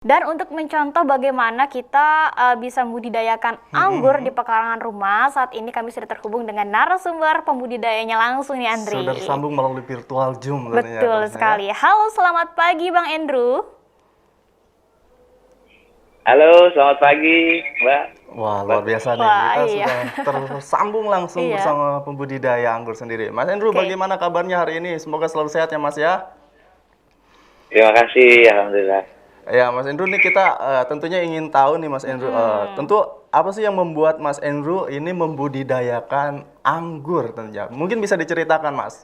Dan untuk mencontoh bagaimana kita bisa membudidayakan anggur di pekarangan rumah, saat ini kami sudah terhubung dengan narasumber pembudidayanya langsung nih, Andri. Sudah tersambung melalui virtual Zoom. Betul sekali. Halo, selamat pagi Bang Andrew. Halo, selamat pagi, Mbak. Wah, luar biasa nih. Kita sudah tersambung langsung bersama pembudidaya anggur sendiri. Mas Andrew, bagaimana kabarnya hari ini? Semoga selalu sehat ya, Mas ya. Terima kasih, alhamdulillah. Ya, Mas Andrew, nih kita tentunya ingin tahu nih, Mas Andrew. Tentu apa sih yang membuat Mas Andrew ini membudidayakan anggur tentunya? Mungkin bisa diceritakan, Mas.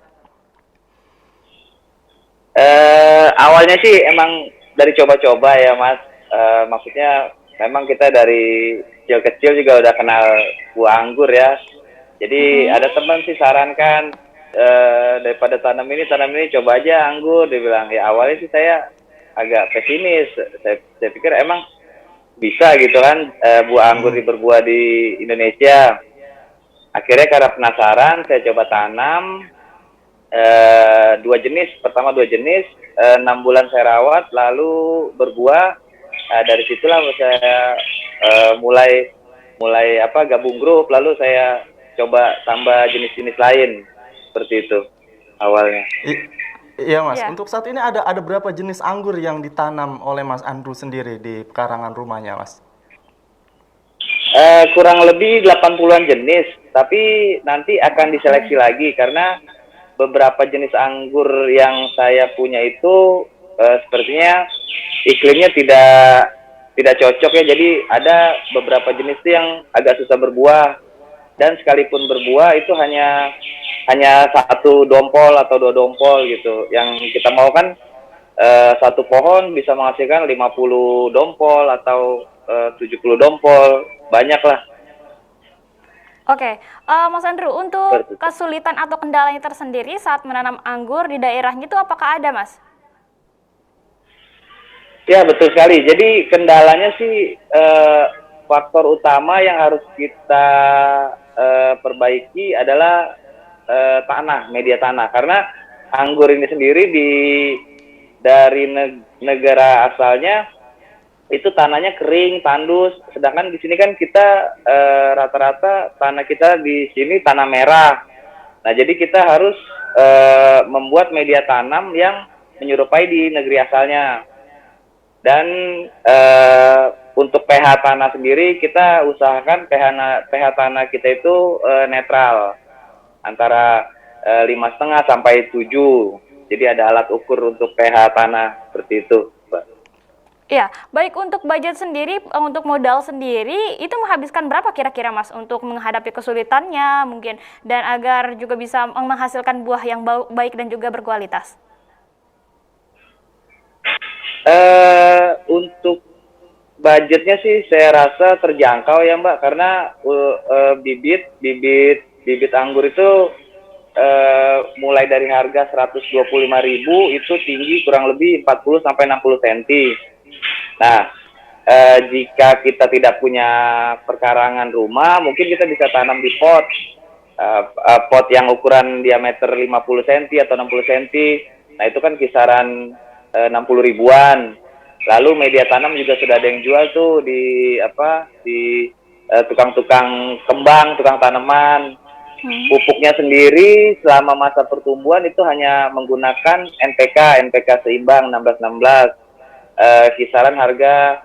Awalnya sih emang dari coba-coba ya, Mas. Maksudnya memang kita dari kecil-kecil juga udah kenal buah anggur ya. Jadi ada teman sih sarankan daripada tanam ini coba aja anggur. Dia bilang, ya awalnya sih saya agak pesimis. Saya pikir emang bisa gitu kan buah anggur berbuah di Indonesia. Akhirnya karena penasaran saya coba tanam dua jenis. Pertama 2 jenis, 6 bulan saya rawat lalu berbuah. Dari situlah saya mulai gabung grup, lalu saya coba tambah jenis-jenis lain seperti itu awalnya. Iya, Mas. Ya. Untuk saat ini ada berapa jenis anggur yang ditanam oleh Mas Andrew sendiri di pekarangan rumahnya, Mas? Kurang lebih 80-an jenis, tapi nanti akan diseleksi lagi karena beberapa jenis anggur yang saya punya itu sepertinya iklimnya tidak cocok ya. Jadi ada beberapa jenis yang agak susah berbuah, dan sekalipun berbuah itu hanya 1 dompol atau 2 dompol gitu. Yang kita mau kan satu pohon bisa menghasilkan 50 dompol atau 70 dompol, banyak lah. Oke, Mas Andrew, untuk kesulitan atau kendalanya tersendiri saat menanam anggur di daerahnya itu apakah ada, Mas? Ya, betul sekali. Jadi kendalanya sih faktor utama yang harus kita perbaiki adalah tanah, media tanah. Karena anggur ini sendiri dari negara asalnya itu tanahnya kering, tandus. Sedangkan di sini kan kita rata-rata tanah kita di sini tanah merah. Nah, jadi kita harus membuat media tanam yang menyerupai di negeri asalnya. Dan untuk pH tanah sendiri kita usahakan pH tanah kita itu netral antara 5,5 sampai 7. Jadi ada alat ukur untuk pH tanah seperti itu, Mbak. Iya, baik untuk budget sendiri, untuk modal sendiri itu menghabiskan berapa kira-kira, Mas, untuk menghadapi kesulitannya mungkin, dan agar juga bisa menghasilkan buah yang baik dan juga berkualitas? Untuk budgetnya sih saya rasa terjangkau ya, Mbak, karena bibit anggur itu mulai dari harga 125.000 itu tinggi kurang lebih 40 sampai 60 cm. Nah, jika kita tidak punya perkarangan rumah, mungkin kita bisa tanam di pot yang ukuran diameter 50 cm atau 60 cm. Nah, itu kan kisaran 60 ribuan. Lalu media tanam juga sudah ada yang jual tuh di tukang-tukang kembang, tukang tanaman. Pupuknya sendiri selama masa pertumbuhan itu hanya menggunakan NPK seimbang 16-16. Kisaran harga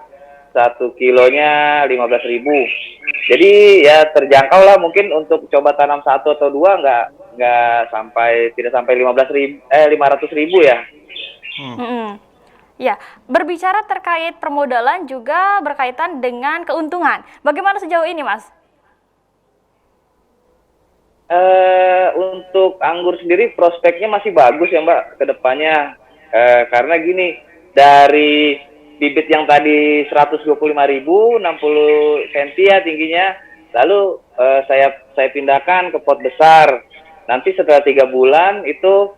1 kilonya 15.000. Jadi ya terjangkau lah, mungkin untuk coba tanam 1 atau 2 tidak sampai 500.000 ya. Ya, berbicara terkait permodalan juga berkaitan dengan keuntungan. Bagaimana sejauh ini, Mas? Untuk anggur sendiri prospeknya masih bagus ya, Mbak, ke depannya. Karena gini, dari bibit yang tadi 125.000, 60 cm ya tingginya, lalu saya pindahkan ke pot besar. Nanti setelah 3 bulan itu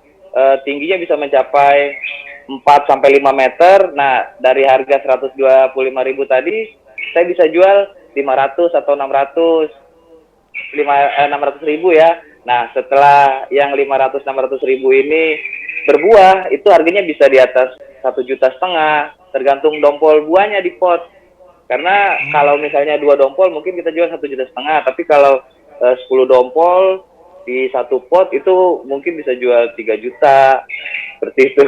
tingginya bisa mencapai 4 sampai 5 meter. Nah, dari harga 125.000 tadi saya bisa jual 500 atau 600.000 ya. Nah, setelah yang 500-600.000 ini berbuah, itu harganya bisa di atas 1,5 juta. tergantung dompol buahnya di pot. Karena kalau misalnya 2 dompol mungkin kita jual 1,5 juta, tapi kalau 10 dompol di satu pot itu mungkin bisa jual 3 juta seperti itu.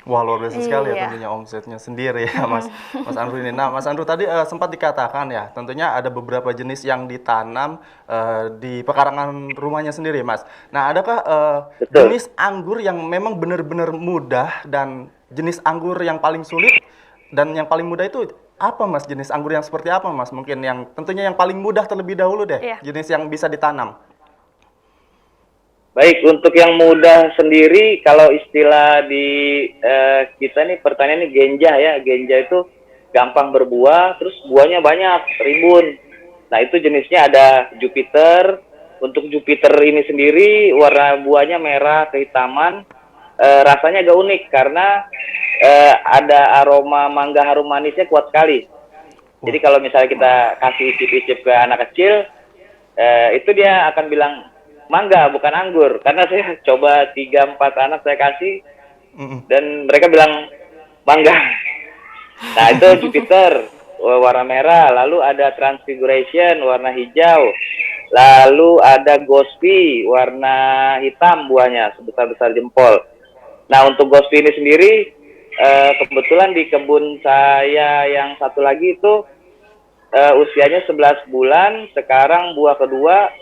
Wah, luar biasa sekali ya Iya. tentunya omsetnya sendiri ya Mas Andrew ini. Nah, Mas Andrew tadi sempat dikatakan ya, tentunya ada beberapa jenis yang ditanam di pekarangan rumahnya sendiri, Mas. Nah, adakah Betul. jenis anggur yang memang benar-benar mudah dan jenis anggur yang paling sulit dan yang paling mudah itu apa, Mas? Jenis anggur yang seperti apa, Mas? Mungkin yang tentunya yang paling mudah terlebih dahulu deh, Iya. jenis yang bisa ditanam. Baik, untuk yang mudah sendiri, kalau istilah di kita nih pertanian ini genja ya. Genja itu gampang berbuah, terus buahnya banyak, rimbun. Nah, itu jenisnya ada Jupiter. Untuk Jupiter ini sendiri, warna buahnya merah kehitaman. Rasanya agak unik karena ada aroma mangga harum manisnya kuat sekali. Jadi kalau misalnya kita kasih icip-icip ke anak kecil, itu dia akan bilang, mangga bukan anggur, karena saya coba 3-4 anak saya kasih dan mereka bilang mangga. Nah, itu Jupiter warna merah, lalu ada Transfiguration warna hijau, lalu ada Gospi warna hitam buahnya sebesar-besar jempol. Nah, untuk Gospi ini sendiri kebetulan di kebun saya yang satu lagi itu usianya 11 bulan, sekarang buah kedua.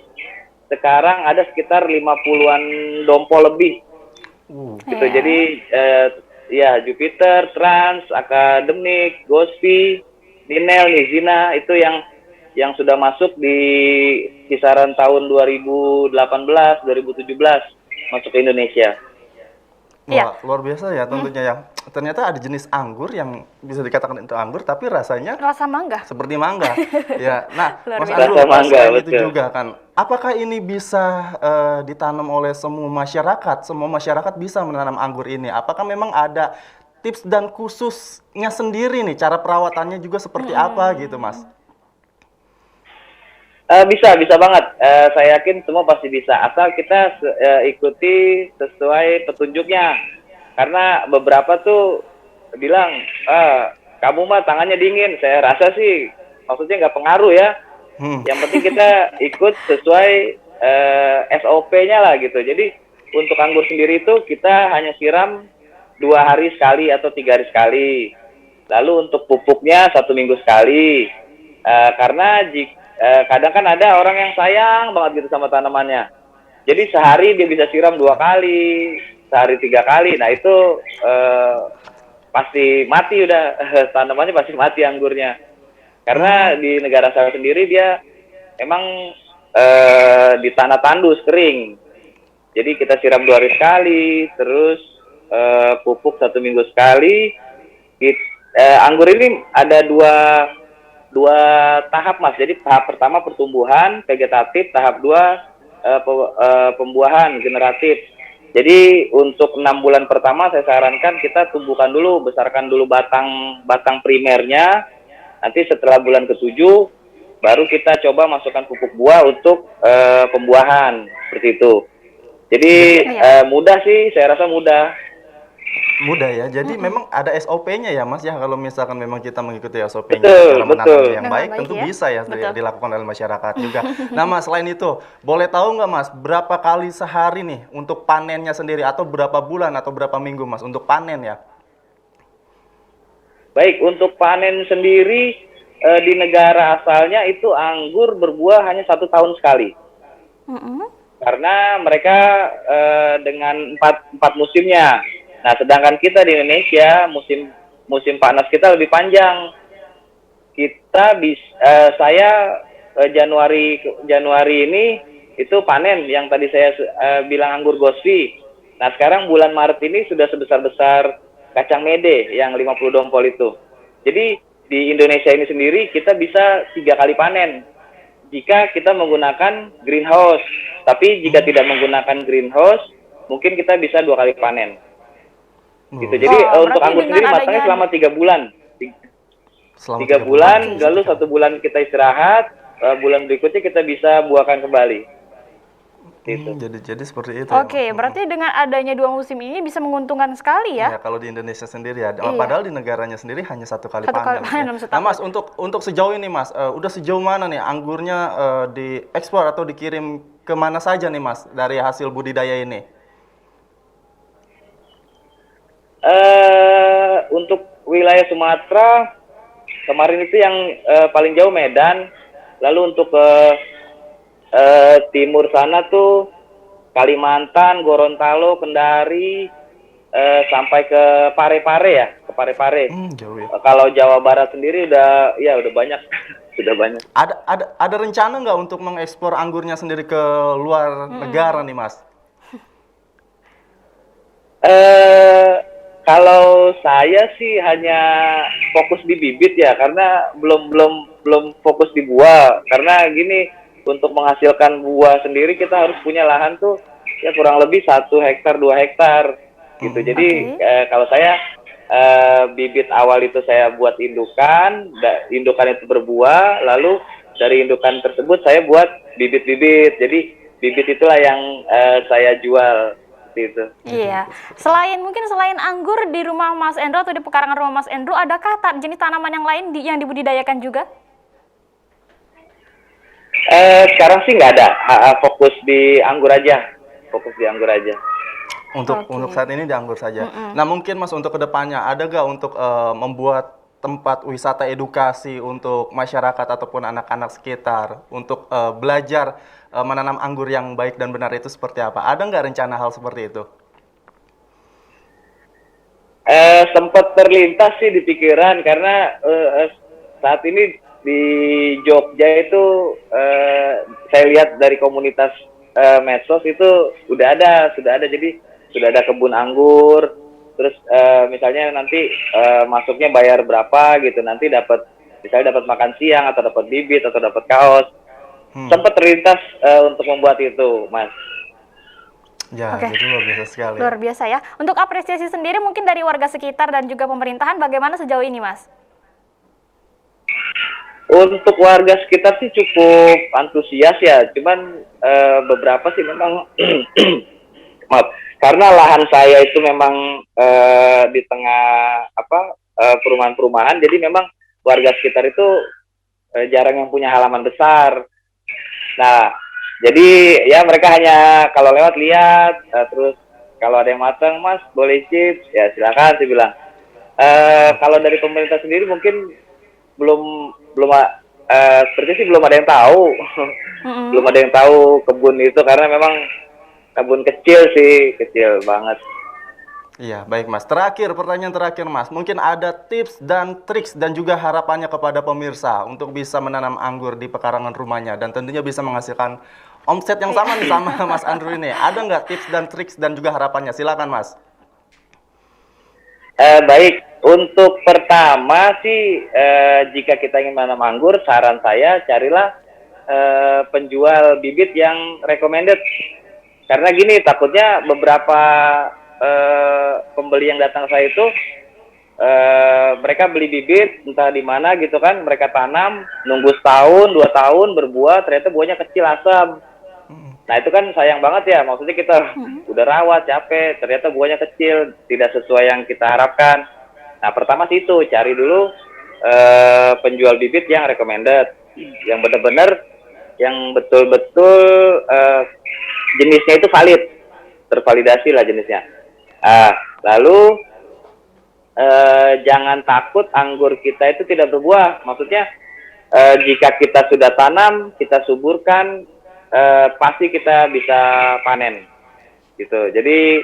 Sekarang ada sekitar 50-an dompol lebih. Gitu. Iya. Jadi ya Jupiter, Trans, Akademik, Gospi, Ninel, Nizina itu yang sudah masuk di kisaran tahun 2018, 2017 masuk ke Indonesia. Iya. Wah, luar biasa ya tentunya ya. Ternyata ada jenis anggur yang bisa dikatakan itu anggur tapi rasanya Rasa mangga. seperti mangga. Ya. Nah, Luar Mas biasa. Andrew, Rasa mangga, selain itu betul. juga kan, apakah ini bisa ditanam oleh semua masyarakat? Semua masyarakat bisa menanam anggur ini. Apakah memang ada tips dan khususnya sendiri nih, cara perawatannya juga seperti apa gitu, Mas? Bisa banget. Saya yakin semua pasti bisa. Asal kita ikuti sesuai petunjuknya. Karena beberapa tuh bilang, kamu mah tangannya dingin. Saya rasa sih, maksudnya nggak pengaruh ya. Yang penting kita ikut sesuai SOP-nya lah gitu. Jadi untuk anggur sendiri itu kita hanya siram 2 hari sekali atau 3 hari sekali. Lalu untuk pupuknya 1 minggu sekali. Karena kadang kan ada orang yang sayang banget gitu sama tanamannya. Jadi sehari dia bisa siram 2 kali, sehari 3 kali. Nah itu pasti mati udah tanamannya pasti mati anggurnya. Karena di negara saya sendiri dia emang di tanah tandus kering. Jadi kita siram 2 hari sekali, terus pupuk 1 minggu sekali. Anggur ini ada dua tahap, Mas. Jadi tahap pertama pertumbuhan vegetatif, tahap 2 pembuahan generatif. Jadi untuk 6 bulan pertama saya sarankan kita tumbuhkan dulu, besarkan dulu batang primernya. Nanti setelah bulan ke-7 baru kita coba masukkan pupuk buah untuk pembuahan seperti itu. Jadi mudah sih, saya rasa mudah. Mudah ya. Jadi memang ada SOP-nya ya, Mas ya. Kalau misalkan memang kita mengikuti SOP-nya Betul, cara menanamnya betul. yang Dengan baik, baik tentu ya. bisa ya Betul. dilakukan oleh masyarakat juga. Nah, Mas, selain itu, boleh tahu nggak, Mas, berapa kali sehari nih untuk panennya sendiri atau berapa bulan atau berapa minggu, Mas, untuk panen ya? Baik, untuk panen sendiri di negara asalnya itu anggur berbuah hanya 1 tahun sekali. Karena mereka dengan empat musimnya. Nah, sedangkan kita di Indonesia musim panas kita lebih panjang. Saya Januari ini itu panen yang tadi saya bilang anggur Gospi. Nah, sekarang bulan Maret ini sudah sebesar-besar kacang mede yang 50 dompol itu. Jadi di Indonesia ini sendiri kita bisa 3 kali panen jika kita menggunakan greenhouse. Tapi jika tidak menggunakan greenhouse, mungkin kita bisa 2 kali panen. Gitu. Jadi untuk berarti anggur dengan sendiri matangnya adanya- selama 3 bulan. Selama 3 3 bulan, lalu 1 bulan kita istirahat, bulan berikutnya kita bisa buahkan kembali. Gitu. Jadi seperti itu Oke, ya. berarti dengan adanya 2 musim ini bisa menguntungkan sekali ya? Ya, kalau di Indonesia sendiri ya, Iya. padahal di negaranya sendiri hanya satu kali Satu kali panen. panen Ya. dalam Nah, setahun. Mas, untuk sejauh ini, Mas, udah sejauh mana nih anggurnya diekspor atau dikirim ke mana saja nih, Mas, dari hasil budidaya ini? Untuk wilayah Sumatera kemarin itu yang paling jauh Medan, lalu untuk ke timur sana tuh Kalimantan, Gorontalo, Kendari, sampai ke Parepare ya, ke Parepare. Jauh ya. Kalau Jawa Barat sendiri udah banyak, sudah banyak. Ada rencana nggak untuk mengekspor anggurnya sendiri ke luar negara nih, Mas? Kalau saya sih hanya fokus di bibit ya, karena belum fokus di buah. Karena gini, untuk menghasilkan buah sendiri kita harus punya lahan tuh ya kurang lebih 1 hektar 2 hektar gitu. Jadi kalau saya bibit awal itu saya buat indukan, indukan itu berbuah, lalu dari indukan tersebut saya buat bibit-bibit. Jadi bibit itulah yang saya jual gitu. Iya. Selain anggur di rumah Mas Endro atau di pekarangan rumah Mas Endro, adakah jenis tanaman yang lain yang dibudidayakan juga? Sekarang sih nggak ada. Fokus di anggur aja. Untuk saat ini di anggur saja. Nah, mungkin Mas untuk kedepannya ada nggak untuk membuat tempat wisata edukasi untuk masyarakat ataupun anak-anak sekitar untuk belajar menanam anggur yang baik dan benar itu seperti apa? Ada nggak rencana hal seperti itu? Sempat terlintas sih di pikiran karena saat ini di Jogja itu saya lihat dari komunitas medsos itu sudah ada jadi sudah ada kebun anggur, terus misalnya nanti masuknya bayar berapa gitu, nanti misalnya dapat makan siang atau dapat bibit atau dapat kaos. Sempat terlintas untuk membuat itu, Mas. Ya, Oke. itu luar biasa sekali. Luar biasa ya. Untuk apresiasi sendiri mungkin dari warga sekitar dan juga pemerintahan bagaimana sejauh ini, Mas? Untuk warga sekitar sih cukup antusias ya, cuman beberapa sih memang maaf, karena lahan saya itu memang di tengah perumahan-perumahan, jadi memang warga sekitar itu jarang yang punya halaman besar. Nah, jadi ya mereka hanya kalau lewat lihat, terus kalau ada yang matang, Mas boleh chips, ya silakan saya bilang. Kalau dari pemerintah sendiri mungkin belum seperti sih belum ada yang tahu. Belum ada yang tahu kebun itu karena memang kebun kecil sih, kecil banget. Iya, baik Mas. Pertanyaan terakhir Mas. Mungkin ada tips dan triks dan juga harapannya kepada pemirsa untuk bisa menanam anggur di pekarangan rumahnya dan tentunya bisa menghasilkan omset yang sama nih sama Mas Andrew ini. Ada nggak tips dan triks dan juga harapannya? Silakan Mas. Baik, untuk pertama sih jika kita ingin menanam anggur, saran saya carilah penjual bibit yang recommended. Karena gini, takutnya beberapa pembeli yang datang saya itu mereka beli bibit entah di mana gitu kan, mereka tanam, nunggu setahun 2 tahun berbuah, ternyata buahnya kecil asam. Nah itu kan sayang banget ya, maksudnya kita udah rawat capek, ternyata buahnya kecil, tidak sesuai yang kita harapkan. Nah pertama sih itu, cari dulu penjual bibit yang recommended, yang benar-benar, yang betul-betul jenisnya itu valid, tervalidasi lah jenisnya. Lalu jangan takut anggur kita itu tidak berbuah. Maksudnya jika kita sudah tanam, kita suburkan, pasti kita bisa panen. Gitu. Jadi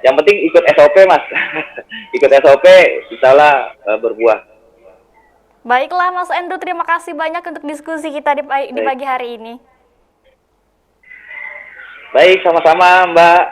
yang penting ikut SOP Mas. Ikut SOP, insyaallah berbuah. Baiklah Mas Endro, terima kasih banyak untuk diskusi kita di pagi hari ini. Baik, sama-sama Mbak.